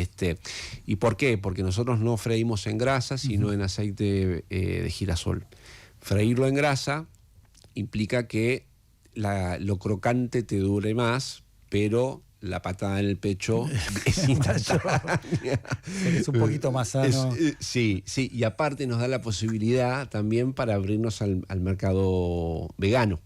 ¿Y por qué? Porque nosotros no freímos en grasa, sino en aceite de girasol. Freírlo en grasa implica que lo crocante te dure más, pero la patada en el pecho es instantánea. Es un poquito más sano. Sí, y aparte nos da la posibilidad también para abrirnos al mercado vegano.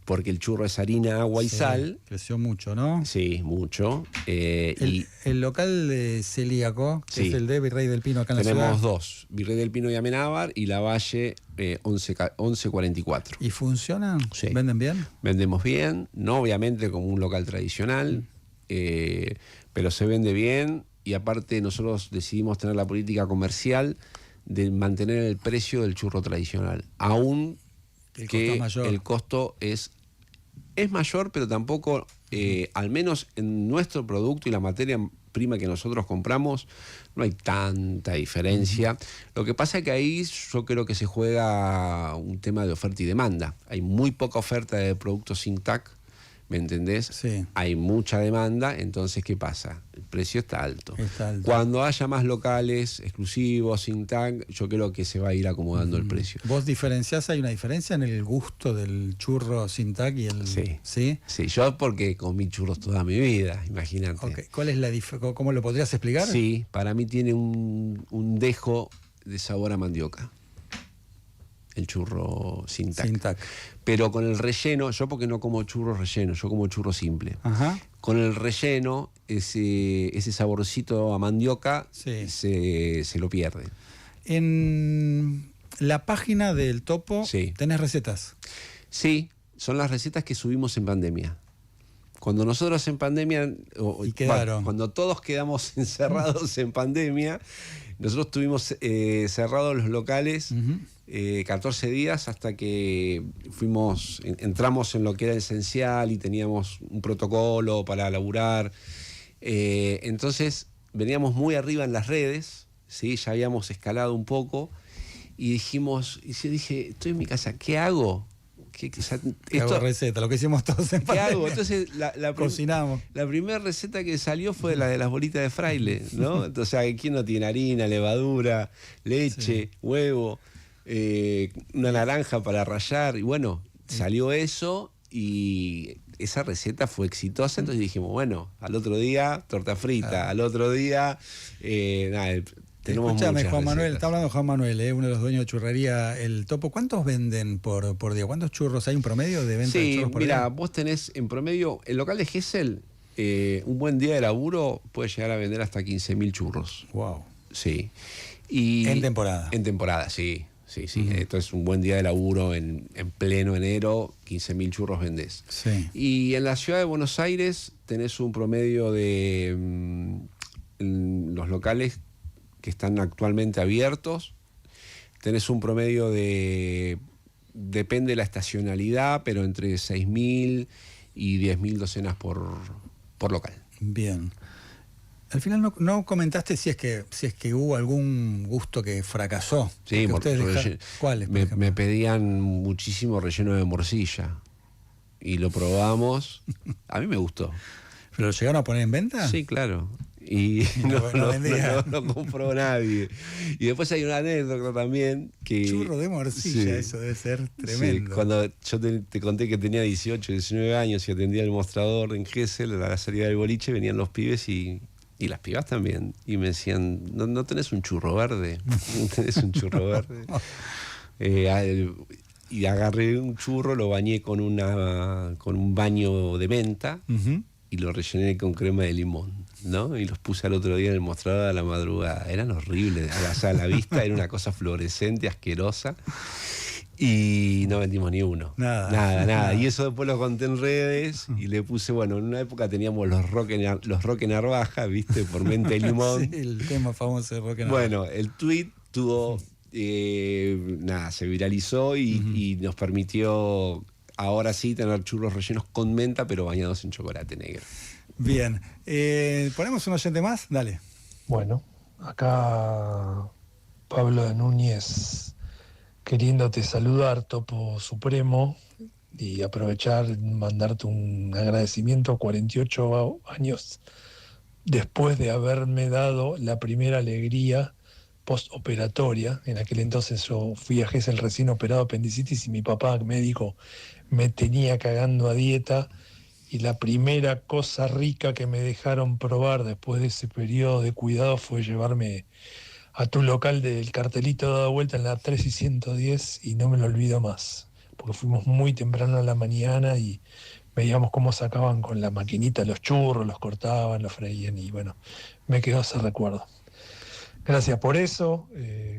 Porque el churro es harina, agua y sal. Creció mucho, ¿no? Sí, mucho. El local de celíaco, que es el de Virrey del Pino acá en la ciudad. Tenemos 2, Virrey del Pino y Amenábar, y La Valle 1144. ¿Y funcionan? Sí. ¿Venden bien? Vendemos bien, no obviamente como un local tradicional, pero se vende bien, y aparte nosotros decidimos tener la política comercial de mantener el precio del churro tradicional, aún que el costo es mayor, pero tampoco, al menos en nuestro producto y la materia prima que nosotros compramos, no hay tanta diferencia. Lo que pasa es que ahí yo creo que se juega un tema de oferta y demanda. Hay muy poca oferta de productos sin TAC, ¿me entendés? Sí. Hay mucha demanda, entonces ¿qué pasa? El precio está alto. Cuando haya más locales exclusivos, sin TAC, yo creo que se va a ir acomodando el precio. ¿Vos diferenciás? ¿Hay una diferencia en el gusto del churro sin TAC y el...? Sí, yo porque comí churros toda mi vida, imagínate. Okay. ¿Cuál es la ¿Cómo lo podrías explicar? Sí, para mí tiene un dejo de sabor a mandioca. El churro sin TAC. Pero con el relleno, yo porque no como churro relleno, yo como churro simple. Con el relleno, ese saborcito a mandioca se lo pierde. En la página del Topo tenés recetas. Sí, son las recetas que subimos en pandemia. Cuando nosotros en pandemia, cuando todos quedamos encerrados en pandemia, nosotros tuvimos cerrados los locales 14 días hasta que entramos en lo que era esencial y teníamos un protocolo para laburar. Entonces veníamos muy arriba en las redes, ¿sí? Ya habíamos escalado un poco y yo dije, estoy en mi casa, ¿qué hago? Hago receta, lo que hicimos todos en pandemia. ¿Qué hago? Entonces cocinamos. La primera receta que salió fue la de las bolitas de fraile, ¿no? Entonces, ¿quién no tiene harina, levadura, leche, huevo, una naranja para rallar? Y bueno, salió eso y esa receta fue exitosa. Entonces dijimos, bueno, al otro día torta frita, al otro día Escúchame, Juan Manuel, está hablando Juan Manuel, uno de los dueños de churrería El Topo. ¿Cuántos venden por día? ¿Cuántos churros? ¿Hay un promedio de venta de churros por día? Mira, vos tenés en promedio, el local de Gesell, un buen día de laburo puede llegar a vender hasta 15.000 churros. Wow. Sí. ¿En temporada? En temporada, sí. Esto es un buen día de laburo en pleno enero, 15.000 churros vendés. Sí. Y en la ciudad de Buenos Aires tenés un promedio de los locales que están actualmente abiertos, tenés un promedio depende de la estacionalidad, pero entre 6.000 y 10.000 docenas por local. Bien. Al final no comentaste si es que hubo algún gusto que fracasó. Sí, ¿Cuáles? Me pedían muchísimo relleno de morcilla y lo probamos. A mí me gustó. ¿Pero lo llegaron a poner en venta? Sí, claro. Y no compró nadie. Y después hay una anécdota también que... Churro de morcilla, eso debe ser tremendo. Sí, cuando yo te conté que tenía 18, 19 años y atendía el mostrador en Gesell, a la salida del boliche, venían los pibes y las pibas también. Y me decían, ¿no tenés un churro verde? ¿No tenés un churro verde? Y agarré un churro, lo bañé con un baño de menta y lo rellené con crema de limón, ¿no? Y los puse al otro día en el mostrador a la madrugada. Eran horribles. O sea, a la vista era una cosa fluorescente, asquerosa. Y no vendimos ni uno. Nada. Y eso después lo conté en redes y le puse, bueno, en una época teníamos los Roque Narvaja, ¿viste? Por Mente de Limón. Sí, el tema famoso de Roque Narvaja. Bueno, el tweet tuvo, se viralizó y nos permitió ahora sí tener churros rellenos con menta, pero bañados en chocolate negro. Bien. ¿Ponemos un oyente más? Dale. Bueno, acá Pablo de Núñez queriéndote saludar, Topo Supremo, y aprovechar, mandarte un agradecimiento 48 años después de haberme dado la primera alegría postoperatoria. En aquel entonces yo fui a Gesell recién operado apendicitis y mi papá médico me tenía cagando a dieta, y la primera cosa rica que me dejaron probar después de ese periodo de cuidado fue llevarme a tu local del cartelito dado vuelta en la 3 y 110, y no me lo olvido más, porque fuimos muy temprano a la mañana y veíamos cómo sacaban con la maquinita los churros, los cortaban, los freían, y bueno, me quedó ese recuerdo. Gracias por eso,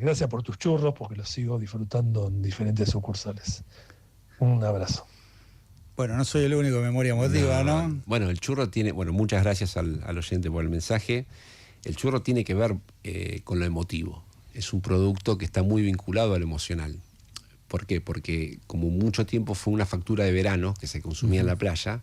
gracias por tus churros, porque los sigo disfrutando en diferentes sucursales. Un abrazo. Bueno, no soy el único de memoria emotiva, ¿no? Bueno, el churro tiene, muchas gracias al oyente por el mensaje. El churro tiene que ver con lo emotivo. Es un producto que está muy vinculado a lo emocional. ¿Por qué? Porque como mucho tiempo fue una factura de verano que se consumía en la playa.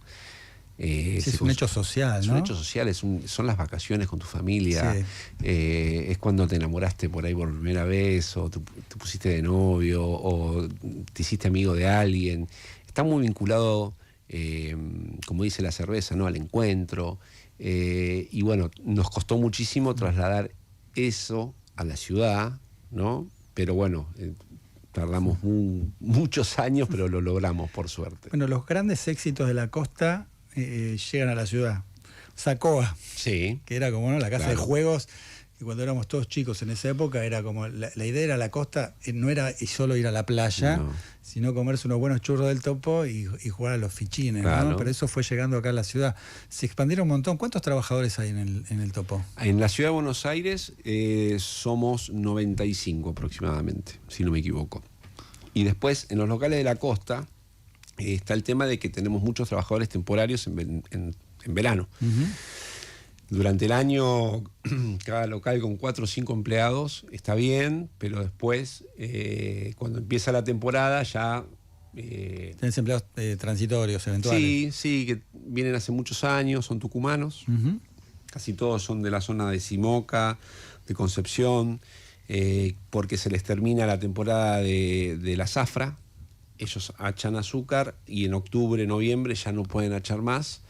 Es un hecho social, ¿no? Es un hecho social, son las vacaciones con tu familia. Sí. Es cuando te enamoraste por ahí por primera vez, o te pusiste de novio, o te hiciste amigo de alguien. Está muy vinculado, como dice la cerveza, ¿no? Al encuentro. Y bueno, nos costó muchísimo trasladar eso a la ciudad, ¿no? Pero bueno, tardamos muchos años, pero lo logramos, por suerte. Bueno, los grandes éxitos de la costa llegan a la ciudad. Sacoa, sí, que era como, ¿no?, la casa de juegos. Y cuando éramos todos chicos en esa época, era como la idea era la costa, no era solo ir a la playa, sino comerse unos buenos churros del Topo y jugar a los fichines, claro, ¿no? Pero eso fue llegando acá a la ciudad. Se expandieron un montón. ¿Cuántos trabajadores hay en el Topo? En la ciudad de Buenos Aires somos 95 aproximadamente, si no me equivoco. Y después, en los locales de la costa, está el tema de que tenemos muchos trabajadores temporarios en verano. Uh-huh. Durante el año, cada local con 4 o 5 empleados está bien, pero después, cuando empieza la temporada, ya... ¿Tenés empleados transitorios, eventuales? Sí, que vienen hace muchos años, son tucumanos. Uh-huh. Casi todos son de la zona de Simoca, de Concepción, porque se les termina la temporada de la zafra. Ellos hachan azúcar y en octubre, noviembre ya no pueden hachar más.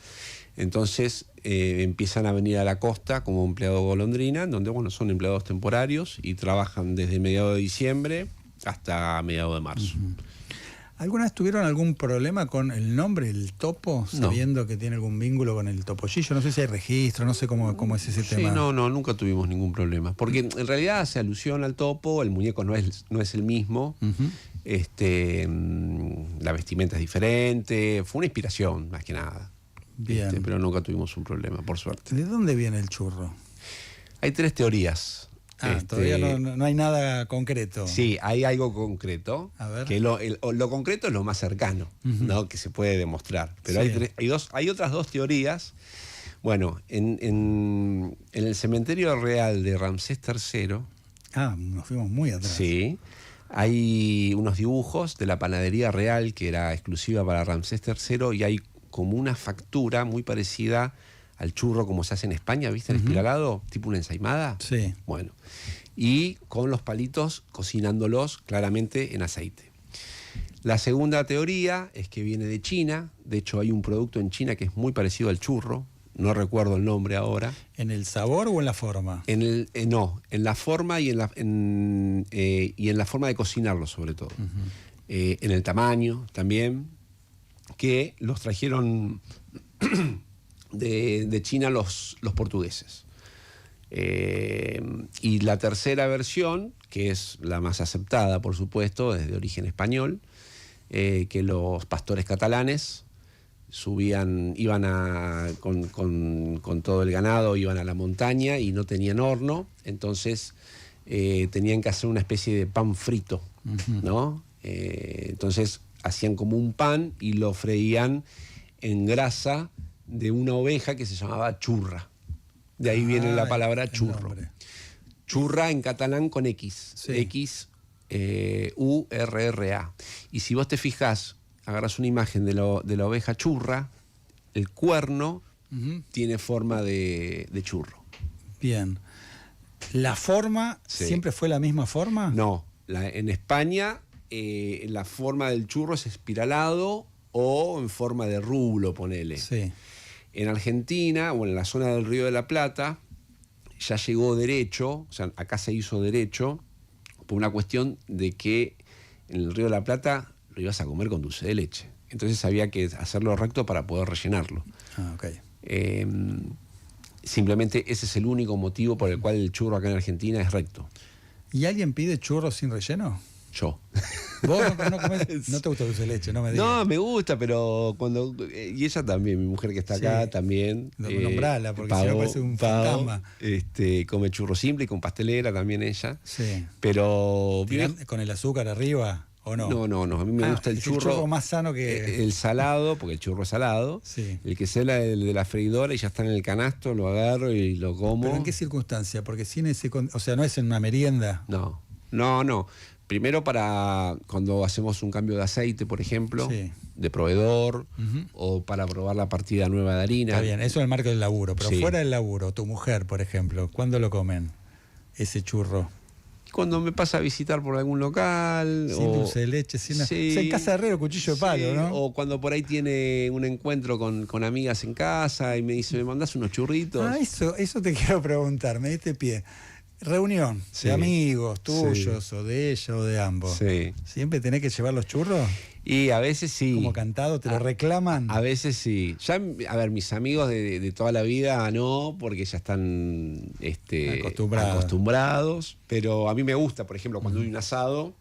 Entonces empiezan a venir a la costa como empleado golondrina, donde son empleados temporarios y trabajan desde mediados de diciembre hasta mediados de marzo. Uh-huh. ¿Alguna vez tuvieron algún problema con el nombre, el Topo, sabiendo que tiene algún vínculo con el topollillo? No sé si hay registro, no sé cómo es ese tema. Sí, no, nunca tuvimos ningún problema. Porque en realidad hace alusión al topo, el muñeco no es el mismo. Uh-huh. La vestimenta es diferente, fue una inspiración más que nada. Bien. Pero nunca tuvimos un problema, por suerte. ¿De dónde viene el churro? Hay 3 teorías. Todavía no hay nada concreto. Sí, hay algo concreto. A ver. Que lo concreto es lo más cercano, uh-huh, ¿no?, que se puede demostrar. Pero sí, hay otras 2 teorías. Bueno, en el cementerio real de Ramsés III. Nos fuimos muy atrás. Sí. Hay unos dibujos de la panadería real que era exclusiva para Ramsés III, y hay como una factura muy parecida al churro como se hace en España, ¿viste? El espiralado, tipo una ensaimada. Sí. Bueno, y con los palitos cocinándolos claramente en aceite. La segunda teoría es que viene de China. De hecho, hay un producto en China que es muy parecido al churro. No recuerdo el nombre ahora. ¿En el sabor o en la forma? En la forma y en la forma de cocinarlo, sobre todo. Uh-huh. En el tamaño también, que los trajeron de China los portugueses. Y la tercera versión, que es la más aceptada, por supuesto, es de origen español, que los pastores catalanes iban con todo el ganado, iban a la montaña y no tenían horno, entonces tenían que hacer una especie de pan frito, uh-huh, ¿no? Entonces hacían como un pan y lo freían en grasa de una oveja que se llamaba churra. De ahí viene la palabra churro. Churra en catalán con X. Sí. X-U-R-R-A. Y si vos te fijás, agarras una imagen de la oveja churra, el cuerno tiene forma de churro. Bien. ¿La forma siempre fue la misma forma? No. En España la forma del churro es espiralado o en forma de rulo, ponele. Sí. En Argentina, o en la zona del Río de la Plata, ya llegó derecho, o sea, acá se hizo derecho, por una cuestión de que en el Río de la Plata lo ibas a comer con dulce de leche. Entonces había que hacerlo recto para poder rellenarlo. Ok. Simplemente ese es el único motivo por el cual el churro acá en Argentina es recto. ¿Y alguien pide churros sin relleno? Yo. ¿Vos no comés? No te gusta dulce de leche, no me digas. No, me gusta, pero cuando... y ella también, mi mujer que está acá también. Nombrala, porque si no parece un fantasma. Come churro simple y con pastelera también ella. Sí. Pero... ¿Con el azúcar arriba o no? No, a mí me gusta el churro. El churro más sano que... El salado, porque el churro es salado. Sí. El que sea el de la freidora y ya está en el canasto, lo agarro y lo como. ¿Pero en qué circunstancia? Porque sin ese... O sea, ¿no es en una merienda? No. Primero para cuando hacemos un cambio de aceite, por ejemplo, de proveedor, o para probar la partida nueva de harina. Está bien, eso es el marco del laburo, pero Sí. fuera del laburo, tu mujer, por ejemplo, ¿cuándo lo comen ese churro? Cuando me pasa a visitar por algún local. Sin dulce de leche, sin nada. Sí. O sea, en casa de herrero, cuchillo de palo, ¿no? O cuando por ahí tiene un encuentro con amigas en casa y me dice, ¿me mandás unos churritos? Eso te quiero preguntar, me diste pie. Reunión Sí. de amigos tuyos, o de ella, o de ambos. Sí. ¿Siempre tenés que llevar los churros? Y a veces sí. ¿Como cantado? ¿Te lo reclaman? A veces sí. Ya, a ver, mis amigos de toda la vida no, porque ya están acostumbrados. Pero a mí me gusta, por ejemplo, cuando hay un asado,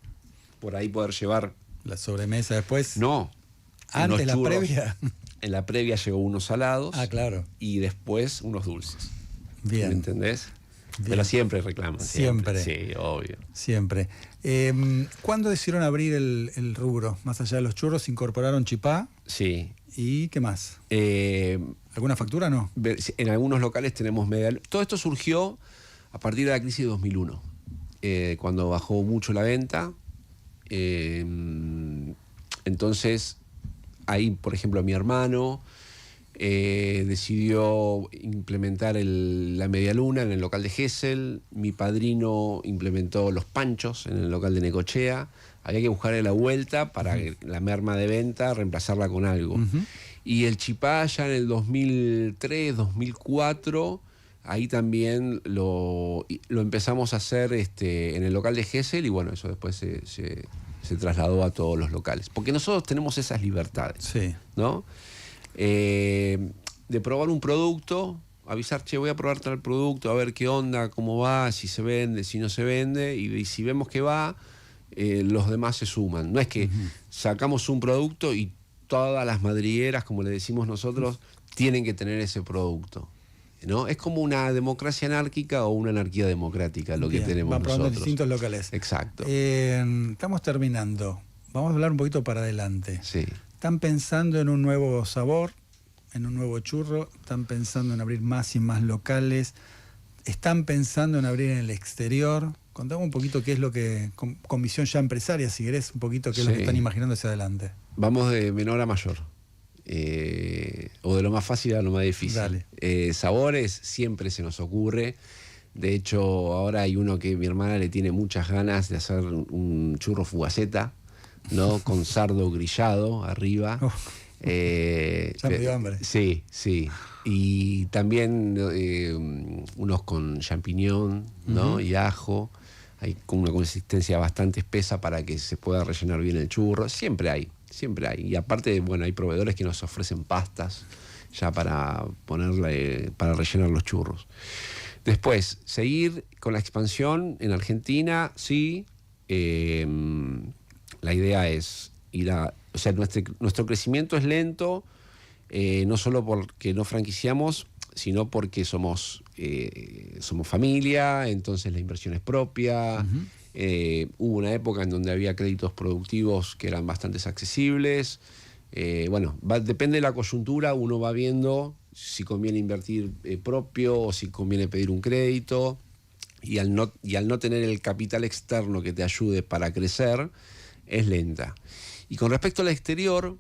por ahí poder llevar... ¿La sobremesa después? No. ¿Antes, la previa? En la previa llegó unos salados. Ah, claro. Y después unos dulces. Bien. ¿Me entendés? Bien. Pero siempre reclaman. Siempre. Sí, obvio. Siempre. ¿Cuándo decidieron abrir el rubro? Más allá de los churros, ¿incorporaron chipá? Sí. ¿Y qué más? ¿Alguna factura no? En algunos locales tenemos media... Todo esto surgió a partir de la crisis de 2001, cuando bajó mucho la venta. Entonces, ahí, por ejemplo, mi hermano decidió implementar la media luna en el local de Gesell. Mi padrino implementó los panchos en el local de Necochea. Había que buscarle la vuelta para la merma de venta, reemplazarla con algo. Y el chipá ya en el 2003, 2004, ahí también lo empezamos a hacer en el local de Gesell, y bueno, eso después se trasladó a todos los locales. Porque nosotros tenemos esas libertades, ¿no? De probar un producto, avisar, che, voy a probar tal producto, a ver qué onda, cómo va, si se vende, si no se vende, y si vemos que va, los demás se suman. No es que sacamos un producto y todas las madrigueras, como le decimos nosotros, tienen que tener ese producto, ¿no? Es como una democracia anárquica o una anarquía democrática lo que tenemos van probando nosotros. en distintos locales. Exacto. Estamos terminando. Vamos a hablar un poquito para adelante. Sí. ¿Están pensando en un nuevo sabor, en un nuevo churro? ¿Están pensando en abrir más y más locales? ¿Están pensando en abrir en el exterior? Contame un poquito qué es lo que, con visión ya empresaria, si querés, un poquito qué es lo que están imaginando hacia adelante. Vamos de menor a mayor. O de lo más fácil a lo más difícil. Dale. Sabores siempre se nos ocurre. De hecho, ahora hay uno que mi hermana le tiene muchas ganas de hacer un churro fugaceta, ¿no? Con sardo grillado arriba. Ya me dio hambre. Sí. Y también unos con champiñón, ¿no? Y ajo. Hay con una consistencia bastante espesa para que se pueda rellenar bien el churro. Siempre hay. Y aparte, bueno, hay proveedores que nos ofrecen pastas ya para ponerle, para rellenar los churros. Después, seguir con la expansión en Argentina, sí. La idea es ir a... O sea, nuestro crecimiento es lento, no solo porque no franquiciamos, sino porque somos familia, entonces la inversión es propia. Hubo una época en donde había créditos productivos que eran bastante accesibles. Bueno, depende de la coyuntura, uno va viendo si conviene invertir propio o si conviene pedir un crédito. Y al no tener el capital externo que te ayude para crecer, es lenta. Y con respecto al exterior,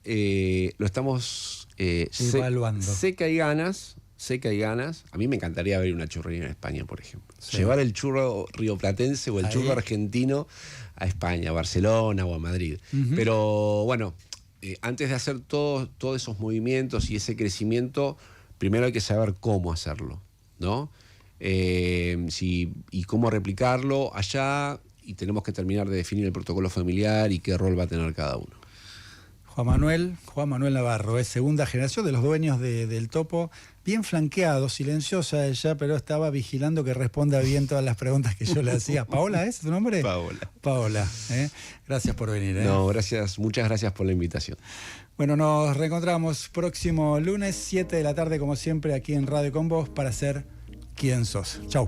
lo estamos evaluando. Sé que hay ganas. A mí me encantaría abrir una churrería en España, por ejemplo. Sí. Llevar el churro rioplatense o el churro argentino a España, a Barcelona o a Madrid. Pero bueno, antes de hacer todos esos movimientos y ese crecimiento, primero hay que saber cómo hacerlo, ¿no? Y cómo replicarlo allá, y tenemos que terminar de definir el protocolo familiar y qué rol va a tener cada uno. Juan Manuel Navarro, es segunda generación de los dueños del Topo, bien flanqueado, silenciosa ella, pero estaba vigilando que responda bien todas las preguntas que yo le hacía. ¿Paola es tu nombre? Paola. Gracias por venir. No, muchas gracias por la invitación. Bueno, nos reencontramos próximo lunes, 7 de la tarde, como siempre, aquí en Radio Con Vos, para hacer ¿Quién sos? Chau.